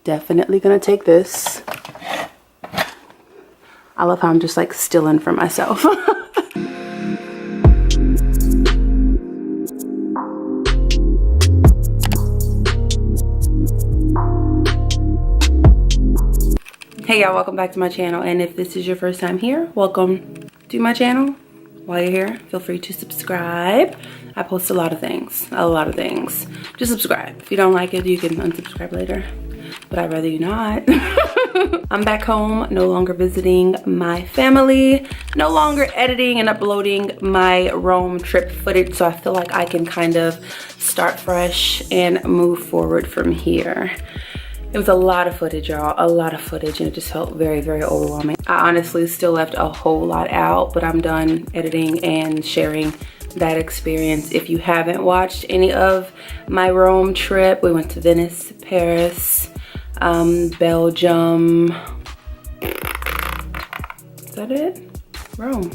Definitely gonna take this. I love how I'm just like stealing for myself. Hey y'all, welcome back to my channel, and if this is your first time here, welcome to my channel. While you're here, feel free to subscribe. I post a lot of things. Just subscribe. If you don't like it, you can unsubscribe later, but I'd rather you not. I'm back home, no longer visiting my family, no longer editing and uploading my Rome trip footage, so I feel like I can kind of start fresh and move forward from here. It was a lot of footage, y'all, a lot of footage, and it just felt very, very overwhelming. I honestly still left a whole lot out, but I'm done editing and sharing that experience. If you haven't watched any of my Rome trip, we went to Venice, Paris, Belgium. Is that it? Rome.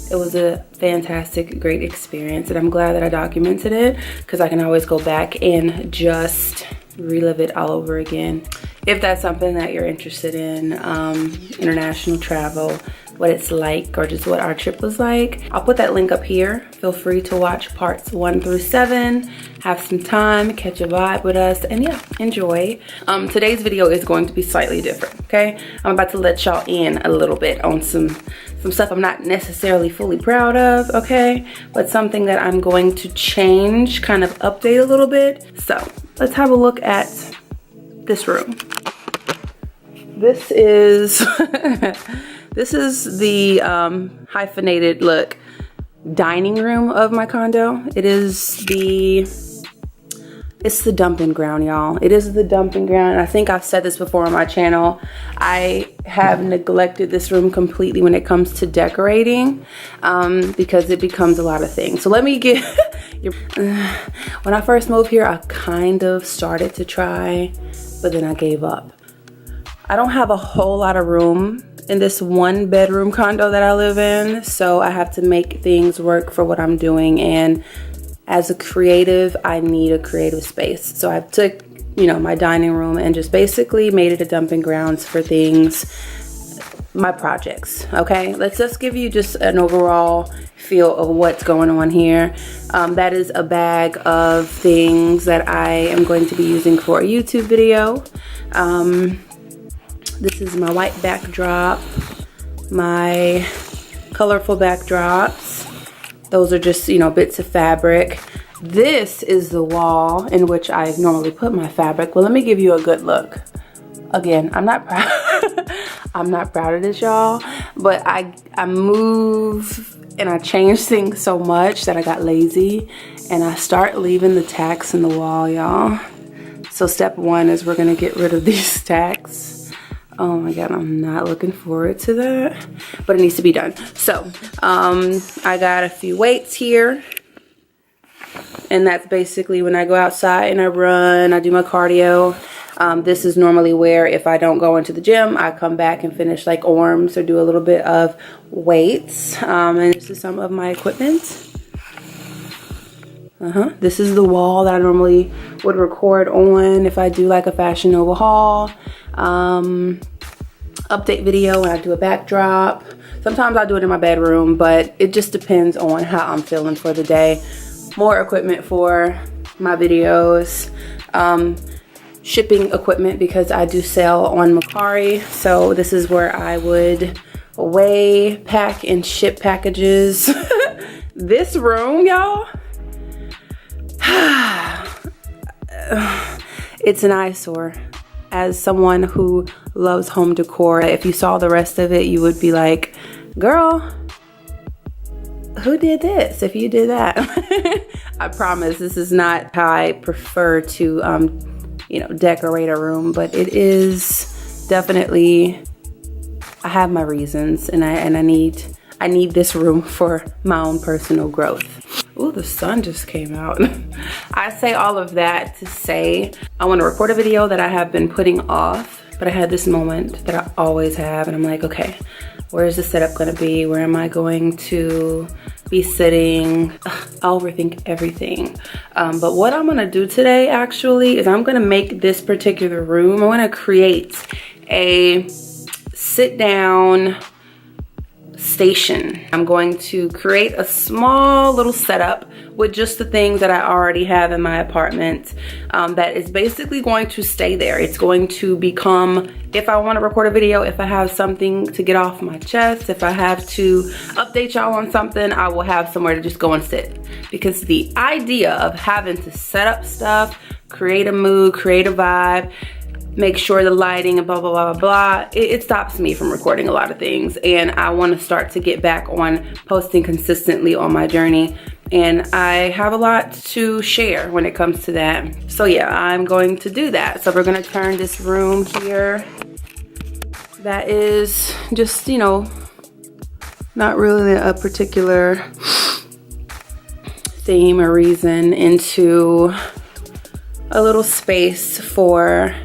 It was a fantastic, great experience, and I'm glad that I documented it because I can always go back and just relive it all over again. If that's something that you're interested in, international travel, what it's like, or just what our trip was like, I'll put that link up here. Feel free to watch parts 1 through 7, have some time, catch a vibe with us, and yeah, enjoy. Today's video is going to be slightly different, okay? I'm about to let y'all in a little bit on some stuff I'm not necessarily fully proud of, okay? But something that I'm going to change, kind of update a little bit. So let's have a look at this room. This is this is the hyphenated look dining room of my condo. It's the dumping ground, y'all. It is the dumping ground. I think I've said this before on my channel. I have neglected this room completely when it comes to decorating, because it becomes a lot of things. So let me get when I first moved here, I kind of started to try, but then I gave up. I don't have a whole lot of room in this 1-bedroom condo that I live in, so I have to make things work for what I'm doing, and as a creative, I need a creative space. So I took, my dining room and just basically made it a dumping grounds for things, my projects, okay? Let's just give you just an overall feel of what's going on here. That is a bag of things that I am going to be using for a YouTube video. This is my white backdrop, my colorful backdrops. Those are just, bits of fabric. This is the wall in which I normally put my fabric. Well, let me give you a good look. Again, I'm not proud. I'm not proud of this, y'all, but I move and I change things so much that I got lazy, and I start leaving the tacks in the wall, y'all. So step 1 is we're gonna get rid of these tacks. Oh my God, I'm not looking forward to that, but it needs to be done. So I got a few weights here, and that's basically when I go outside and I run, I do my cardio. This is normally where, if I don't go into the gym, I come back and finish like arms or do a little bit of weights. And this is some of my equipment. This is the wall that I normally would record on if I do like a Fashion Nova haul, update video, and I do a backdrop. Sometimes I do it in my bedroom, but it just depends on how I'm feeling for the day. More equipment for my videos, shipping equipment because I do sell on Mercari. So this is where I would weigh, pack, and ship packages. This room, y'all, it's an eyesore. As someone who loves home decor, if you saw the rest of it, you would be like, girl, who did this if you did that? I promise this is not how I prefer to decorate a room, but it is definitely, I have my reasons, and I need this room for my own personal growth. Ooh, the sun just came out. I say all of that to say I want to record a video that I have been putting off but I had this moment that I always have, and I'm like, okay, where is the setup gonna be? Where am I going to be sitting? Ugh, I overthink everything. But what I'm gonna do today actually is I'm gonna make this particular room, I'm gonna create a sit down station. I'm going to create a small little setup with just the things that I already have in my apartment that is basically going to stay there. It's going to become, if I want to record a video, if I have something to get off my chest, if I have to update y'all on something, I will have somewhere to just go and sit. Because the idea of having to set up stuff, create a mood, create a vibe, make sure the lighting and blah, blah, blah, blah, blah, it stops me from recording a lot of things. And I want to start to get back on posting consistently on my journey. And I have a lot to share when it comes to that. So yeah, I'm going to do that. So we're going to turn this room here that is just, you know, not really a particular theme or reason into a little space for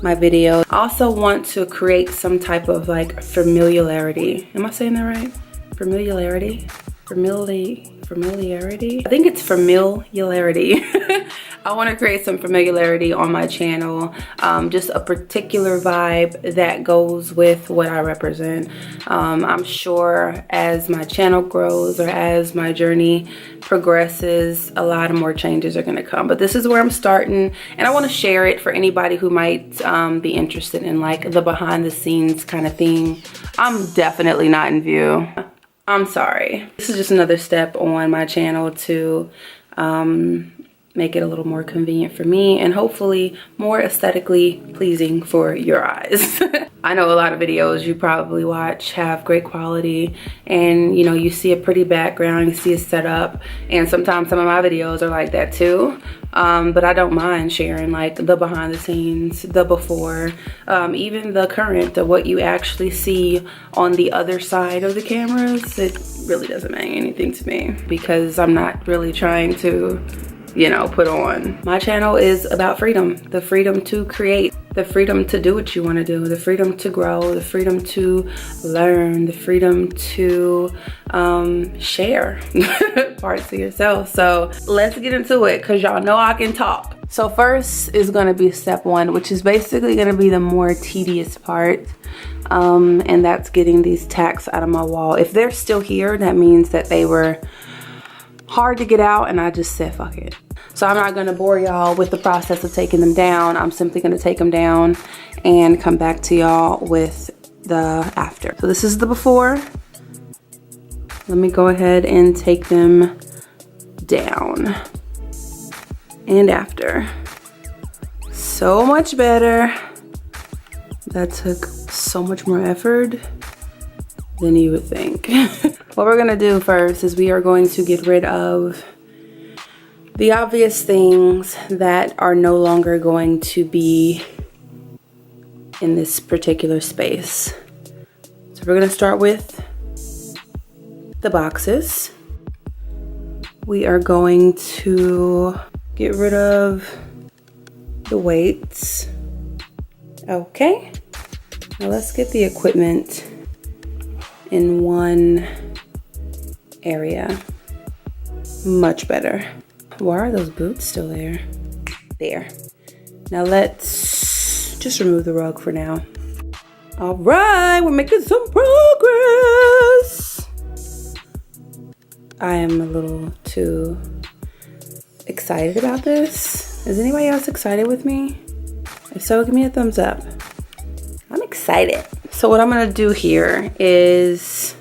my video. I also want to create some type of like familiarity. Am I saying that right? Familiarity? Familiarity? I think it's familiarity. I want to create some familiarity on my channel. Just a particular vibe that goes with what I represent. I'm sure as my channel grows or as my journey progresses, a lot of more changes are going to come. But this is where I'm starting, and I want to share it for anybody who might be interested in like the behind the scenes kind of thing. I'm definitely not in view. I'm sorry. This is just another step on my channel to make it a little more convenient for me and hopefully more aesthetically pleasing for your eyes. I know a lot of videos you probably watch have great quality, and you know, you see a pretty background, you see a setup, and sometimes some of my videos are like that too. But I don't mind sharing like the behind the scenes, the before, even the current of what you actually see on the other side of the cameras. It really doesn't mean anything to me because I'm not really trying to, you know, put on. My channel is about freedom, the freedom to create, the freedom to do what you want to do, the freedom to grow, the freedom to learn, the freedom to share parts of yourself. So let's get into it because y'all know I can talk. So first is going to be step one, which is basically going to be the more tedious part. And that's getting these tacks out of my wall. If they're still here, that means that they were hard to get out and I just said fuck it. So I'm not going to bore y'all with the process of taking them down. I'm simply going to take them down and come back to y'all with the after. So this is the before. Let me go ahead and take them down. And after. So much better. That took so much more effort than you would think. What we're gonna do first is we are going to get rid of the obvious things that are no longer going to be in this particular space. So we're gonna start with the boxes. We are going to get rid of the weights. Okay, now let's get the equipment in one area. Much better. Why are those boots still there? There. Now let's just remove the rug for now. All right, we're making some progress. I am a little too excited about this. Is anybody else excited with me? If so, give me a thumbs up. I'm excited. So what I'm gonna do here is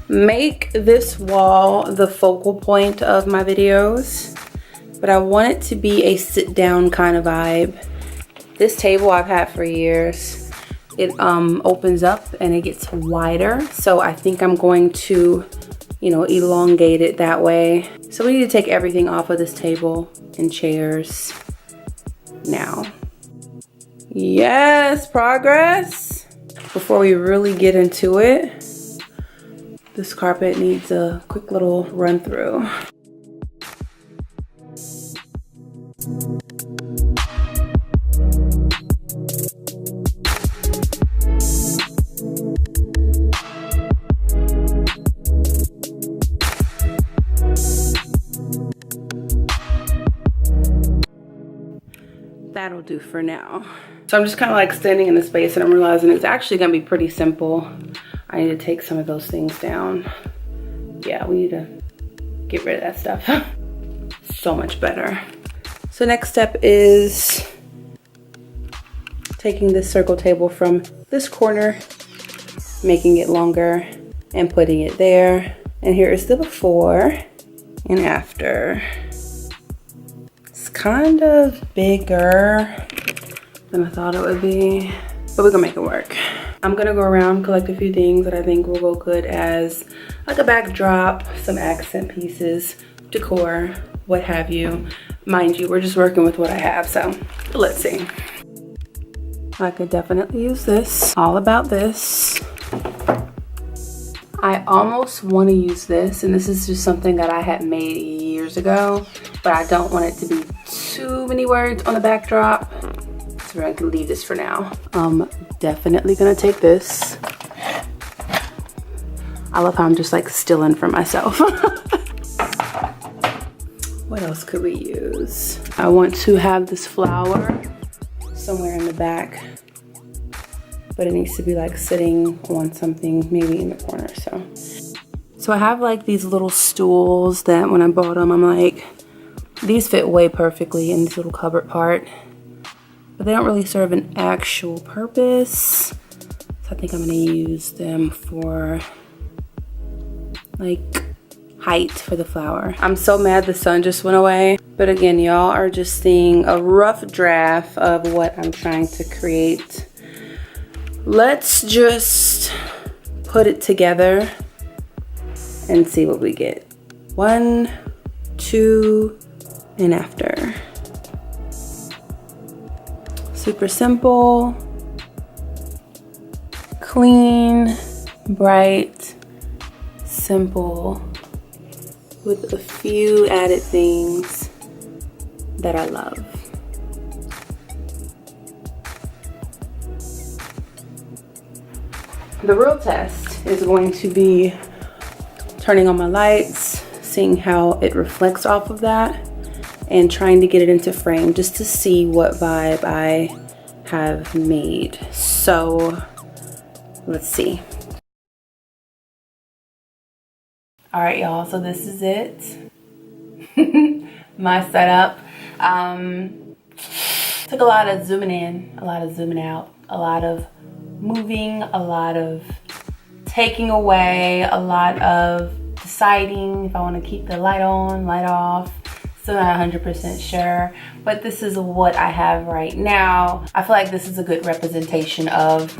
make this wall the focal point of my videos, but I want it to be a sit down kind of vibe. This table I've had for years. It opens up and it gets wider. So I think I'm going to, you know, elongate it that way. So we need to take everything off of this table and chairs now. Yes, progress. Before we really get into it, this carpet needs a quick little run through. do for now. So I'm just kind of like standing in the space and I'm realizing it's actually gonna be pretty simple. I need to take some of those things down. Yeah, we need to get rid of that stuff. So much better. So next step is taking this circle table from this corner, making it longer and putting it there. And here is the before and after. It's kind of bigger than I thought it would be, but we're gonna make it work. I'm gonna go around, collect a few things that I think will go good as like a backdrop, some accent pieces, decor, what have you. Mind you, we're just working with what I have, so let's see. I could definitely use this. All about this. I almost want to use this, and this is just something that I had made years ago, but I don't want it to be too many words on the backdrop, so we're gonna leave this for now. I'm definitely gonna take this. I love how I'm just like stealing from myself. What else could we use? I want to have this flower somewhere in the back, but it needs to be like sitting on something, maybe in the corner. So I have like these little stools that when I bought them, I'm like, these fit way perfectly in this little cupboard part, but they don't really serve an actual purpose. So I think I'm gonna use them for like height for the flower. I'm so mad the sun just went away, but again, y'all are just seeing a rough draft of what I'm trying to create. Let's just put it together and see what we get. 1, 2, and after. Super simple, clean, bright, simple, with a few added things that I love. The real test is going to be turning on my lights, seeing how it reflects off of that, and trying to get it into frame just to see what vibe I have made. So let's see. All right, y'all, so this is it. My setup. Took a lot of zooming in, a lot of zooming out, a lot of moving, a lot of taking away, a lot of deciding if I want to keep the light on, light off. Still not 100% sure, but this is what I have right now. I feel like this is a good representation of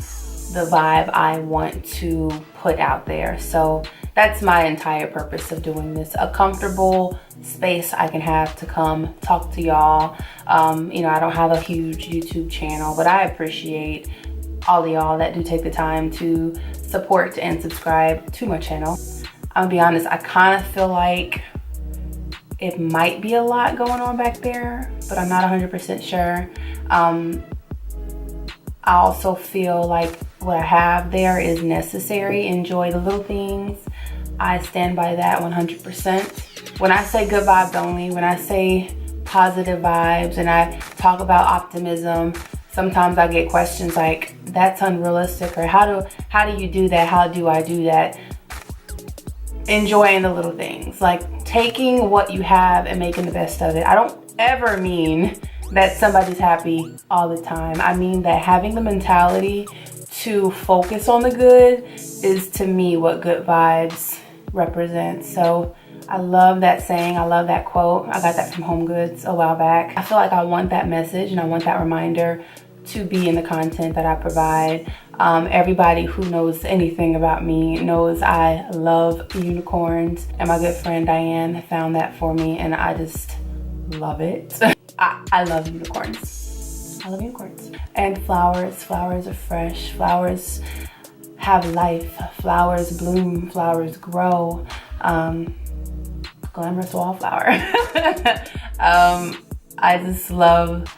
the vibe I want to put out there. So that's my entire purpose of doing this. A comfortable space I can have to come talk to y'all. You know, I don't have a huge YouTube channel, but I appreciate all of y'all that do take the time to support and subscribe to my channel. I'm gonna be honest, I kind of feel like it might be a lot going on back there, but I'm not 100% sure. I also feel like what I have there is necessary. Enjoy the little things. I stand by that 100%. When I say good vibes only, when I say positive vibes and I talk about optimism, sometimes I get questions like, that's unrealistic, or how do you do that? How do I do that? Enjoying the little things, like taking what you have and making the best of it. I don't ever mean that somebody's happy all the time. I mean that having the mentality to focus on the good is, to me, what good vibes represent. So I love that saying. I love that quote. I got that from Home Goods a while back. I feel like I want that message and I want that reminder to be in the content that I provide. Everybody who knows anything about me knows I love unicorns, and my good friend Diane found that for me, and I just love it. I love unicorns. I love unicorns. And flowers. Flowers are fresh. Flowers have life. Flowers bloom. Flowers grow. Glamorous wallflower. I just love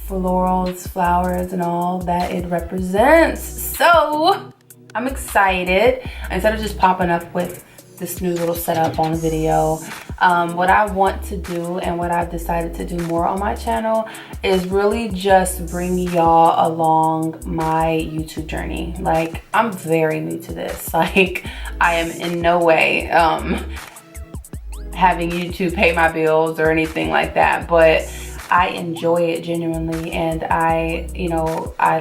florals, flowers, and all that it represents. So I'm excited. Instead of just popping up with this new little setup on the video. What I want to do and what I've decided to do more on my channel is really just bring y'all along my YouTube journey. Like, I'm very new to this. Like, I am in no way having YouTube pay my bills or anything like that, but I enjoy it genuinely, and I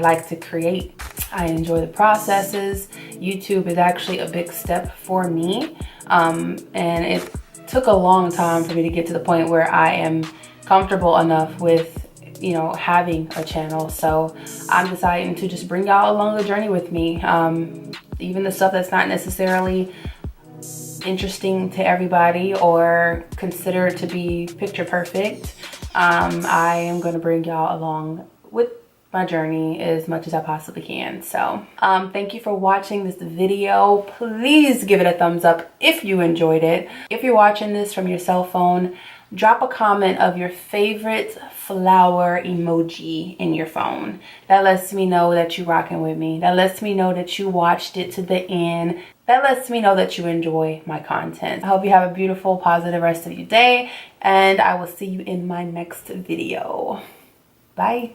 like to create. I enjoy the processes. YouTube is actually a big step for me, and it took a long time for me to get to the point where I am comfortable enough with, you know, having a channel. So I'm deciding to just bring y'all along the journey with me. Even the stuff that's not necessarily interesting to everybody or considered to be picture perfect, I am going to bring y'all along with my journey as much as I possibly can. So thank you for watching this video. Please give it a thumbs up if you enjoyed it. If you're watching this from your cell phone, drop a comment of your favorite flower emoji in your phone. That lets me know that you're rocking with me. That lets me know that you watched it to the end. That lets me know that you enjoy my content. I hope you have a beautiful, positive rest of your day, and I will see you in my next video. Bye.